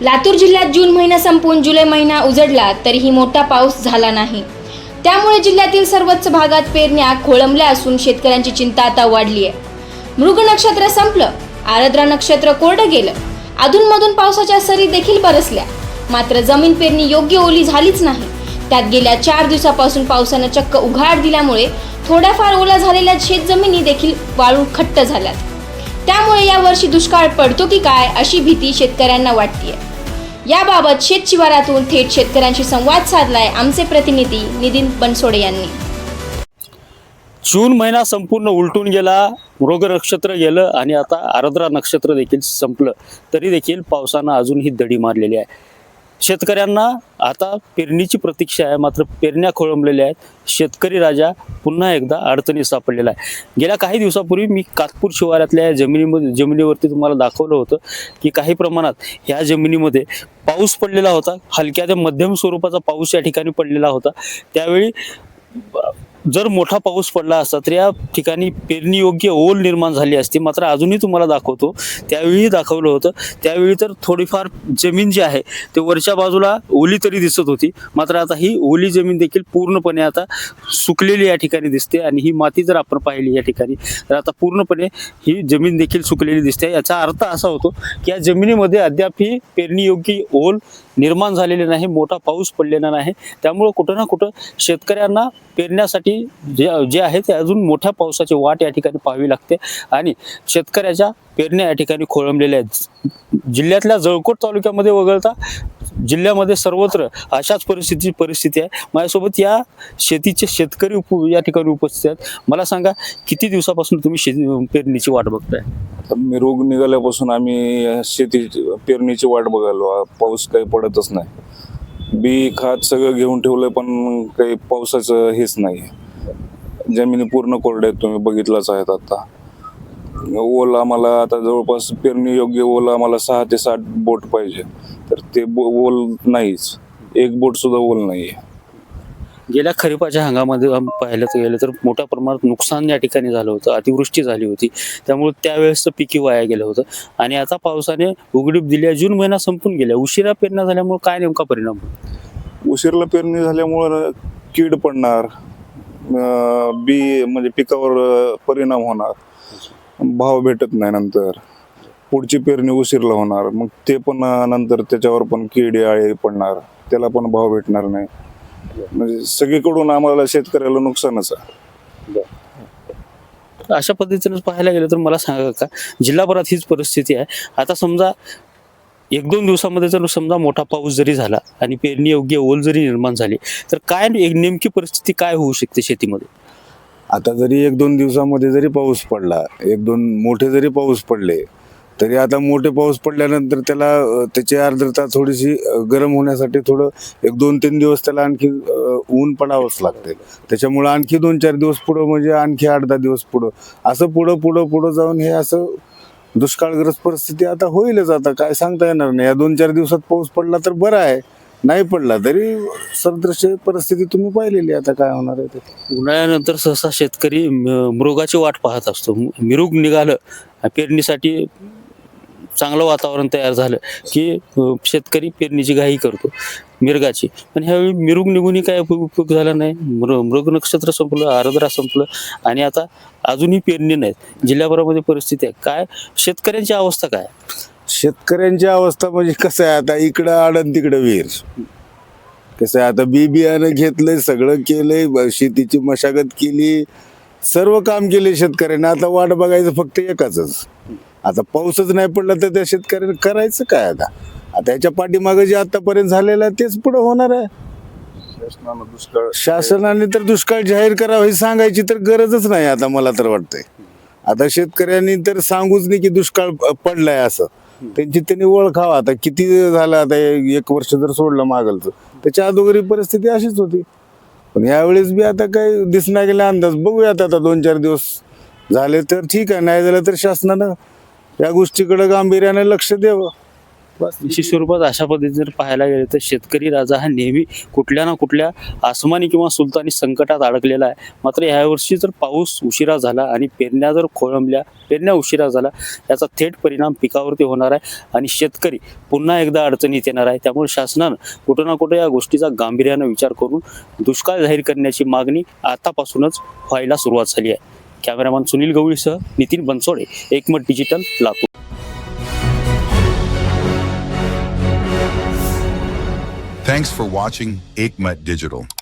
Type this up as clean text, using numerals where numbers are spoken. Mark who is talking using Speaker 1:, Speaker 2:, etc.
Speaker 1: लातूर जिल्ह्यात जून महिना संपून जुलै महिना उजडला तरीही मोठा पाऊस झाला नाही। त्यामुळे जिल्ह्यातील सर्वच भागात पेरण्या खोळंबल्या असून शेतकऱ्यांची चिंता आता वाढली आहे। मृग नक्षत्र संपलं, आरद्रा नक्षत्र कोरडं गेलं, अधूनमधून पावसाच्या सरी देखील बरसल्या, मात्र जमीन पेरणी योग्य ओली झालीच नाही। त्यात गेल्या 4 दिवसापासून पावसानं चक्क उघाड दिल्यामुळे थोड्याफार ओला झालेल्या शेतजमिनी देखील वाळून खट्ट झाल्यात। त्यामुळे यावर्षी दुष्काळ पडतो की काय अशी भीती शेतकऱ्यांना वाटतेय। याबाबत शेतशिवारातून थेट शेतकऱ्यांशी संवाद साधलाय आमचे प्रतिनिधी नितीन बनसोडे यांनी।
Speaker 2: जून महिना संपूर्ण उलटून गेला, मृग नक्षत्र गेलं आणि आता आरद्रा नक्षत्र देखील संपलं, तरी देखील पावसानं अजूनही दडी मारलेली आहे। शेतकऱ्यांना आता पेरणीची प्रतीक्षा आहे, मात्र पेरण्या खोळंबलेल्या आहेत। शेतकरी राजा पुन्हा एकदा अडचणीत सापडलेला आहे। गेल्या काही दिवसापूर्वी मी कातपूर शिवारातल्या जमिनीवरती तुम्हाला दाखवलं होतं की काही प्रमाणात ह्या जमिनीमध्ये पाऊस पडलेला होता, हलक्या ते मध्यम स्वरूपाचा पाऊस या ठिकाणी पडलेला होता। त्यावेळी जर मोठा पाऊस पडला असता तर या ठिकाणी पेरणी योग्य ओल निर्माण झाली असती, मात्र अजूनही तुम्हाला दाखवतो त्यावेळी दाखवलं होतं। त्यावेळी तर थोडीफार जमीन जी आहे ते वरच्या बाजूला ओली तरी दिसत होती, मात्र आता ही ओली जमीन देखील पूर्णपणे आता सुकलेली या ठिकाणी दिसते आणि ही माती जर आपण पाहिली या ठिकाणी तर आता पूर्णपणे ही जमीन देखील सुकलेली दिसते। याचा अर्थ असा होतो की या जमिनीमध्ये अद्याप ही पेरणी योग्य ओल निर्माण झालेले नाही, मोठा पाऊस पडलेला नाही। त्यामुळे कुठं ना कुठं शेतकऱ्यांना पेरण्यासाठी जे आहे ते अजून मोठ्या पावसाची वाट या ठिकाणी पाहावी लागते आणि शेतकऱ्याच्या पेरण्या या ठिकाणी खोळंबलेल्या आहेत। जिल्ह्यातल्या जळकोट तालुक्यामध्ये वगळता जिल्ह्यामध्ये सर्वत्र अशाच परिस्थिती आहे। माझ्यासोबत या शेतीचे शेतकरी या ठिकाणी उपस्थित आहेत। मला सांगा, किती दिवसापासून तुम्ही पेरणीची वाट बघताय?
Speaker 3: मी रोग निघाल्यापासून आम्ही शेती पेरणीची वाट बघायलो। पाऊस काही पडतच नाही, बी खात सगळं घेऊन ठेवलं पण काही पावसाचं हेच नाही। जमिनी पूर्ण कोरड्या आहेत, तुम्ही बघितलंच आहेत। आता ओल आम्हाला आता जवळपास पेरणी योग्य ओल आम्हाला 6 ते 7 बोट पाहिजे, तर ते ओल नाहीच, 1 बोट सुद्धा ओल नाहीये।
Speaker 2: गेल्या खरीपाच्या हंगामामध्ये पाहिलं गेलं तर मोठ्या प्रमाणात नुकसान या ठिकाणी झालं होतं, अतिवृष्टी झाली होती, त्यामुळे त्यावेळेसचं पिकी वाया गेलं होतं आणि आता पावसाने उघडीप दिली। जून महिना संपून गेला, उशिरा पेरण्या झाल्यामुळे काय नेमका परिणाम?
Speaker 3: उशिरला पेरणी झाल्यामुळे कीड पडणार, बी म्हणजे पिकावर परिणाम होणार, भाव भेटत नाही, नंतर पुढची पेरणी उशिरला होणार, मग ते पण नंतर त्याच्यावर पण कीड आळे पडणार, त्याला पण भाव भेटणार नाही। म्हणजे सगळीकडून आम्हाला शेतकऱ्याला नुकसानच आहे।
Speaker 2: अशा पद्धतीने पाहायला गेलं तर मला सांगा का, जिल्हाभरात हीच परिस्थिती आहे। आता समजा 1-2 दिवसामध्ये जर समजा मोठा पाऊस जरी झाला आणि पेरणी योग्य ओल जरी निर्माण झाली तर काय नेमकी परिस्थिती काय होऊ शकते शेतीमध्ये?
Speaker 4: आता जरी 1-2 दिवसामध्ये जरी पाऊस पडला, 1-2 मोठे जरी पाऊस पडले, तरी आता मोठे पाऊस पडल्यानंतर त्याला त्याची आर्द्रता थोडीशी गरम होण्यासाठी थोडं 1-2-3 दिवस त्याला आणखी ऊन पडावंच लागते। त्याच्यामुळं आणखी 2-4 दिवस पुढं म्हणजे आणखी 8-10 दिवस पुढं असं पुढं जाऊन हे असं दुष्काळग्रस्त परिस्थिती आता होईलच। आता काय सांगता येणार नाही। या 2-4 दिवसात पाऊस पडला तर बरं आहे, नाही पडला तरी सदृश परिस्थिती तुम्ही पाहिलेली, आता काय होणार आहे ते।
Speaker 2: उन्हाळ्यानंतर सहसा शेतकरी मृगाची वाट पाहत असतो। मिरूग निघालं, पेरणीसाठी चांगलं वातावरण तयार झालं की शेतकरी पेरणीची घाई करतो मिरगाची, पण ह्यावेळी मिरूग निघूनही काय उपयोग झाला नाही। मृग नक्षत्र संपलं, आरद्रा संपलं आणि आता अजूनही पेरणी नाहीत। जिल्ह्याभरामध्ये परिस्थिती आहे, काय शेतकऱ्यांची अवस्था काय?
Speaker 4: शेतकऱ्यांची अवस्था म्हणजे कसं आहे, आता इकडं आडन तिकडं विहीर। कसं आहे, आता बियाणं घेतलंय, सगळं केलंय, शेतीची मशागत केली, सर्व काम केले शेतकऱ्यांनी। आता वाट बघायचं फक्त एकाच, आता पाऊसच नाही पडला तर त्या शेतकऱ्याने करायचं काय? आता याच्या पाठीमागे जे आतापर्यंत झालेलं आहे तेच पुढे होणार आहे। शासनाने तर दुष्काळ जाहीर करावा हे सांगायची तर गरजच नाही आता, मला तर वाटतंय। आता शेतकऱ्यांनी तर सांगूच नाही की दुष्काळ पडलाय असं, त्यांनी ओळखावं। आता किती झालं, आता 1 वर्ष जर सोडलं मागलचं, त्याच्या अगोदर परिस्थिती अशीच होती, पण यावेळेस बी आता काही दिसना गेला अंदाज। बघूयात आता 2-4 दिवस झाले तर ठीक आहे, नाही झालं तर शासनानं या गोष्टीकडे गांभीर्याने लक्ष द्यावं।
Speaker 2: निश्चित स्वरूपात अशा पद्धतीने जर पाहायला गेले तर शेतकरी राजा हा नेहमी कुठल्या ना कुठल्या आसमानी किंवा सुलतानी संकटात अडकलेला आहे. मात्र यावर्षी जर पाऊस उशिरा झाला आणि पेरण्या जर खोळंबल्या, पेरण्या उशिरा झाला, याचा थेट परिणाम पिकावरती होणार आहे आणि शेतकरी पुन्हा एकदा अडचणीत येणार आहे. त्यामुळे शासनानं कुठं ना कुठं या गोष्टीचा गांभीर्यानं विचार करून दुष्काळ जाहीर करण्याची मागणी आतापासूनच व्हायला सुरुवात झाली आहे. कॅमेरामॅन सुनील गवळीसह नितीन बनसोडे, एकमत digital, Latur.
Speaker 5: Thanks for watching Ekmat Digital.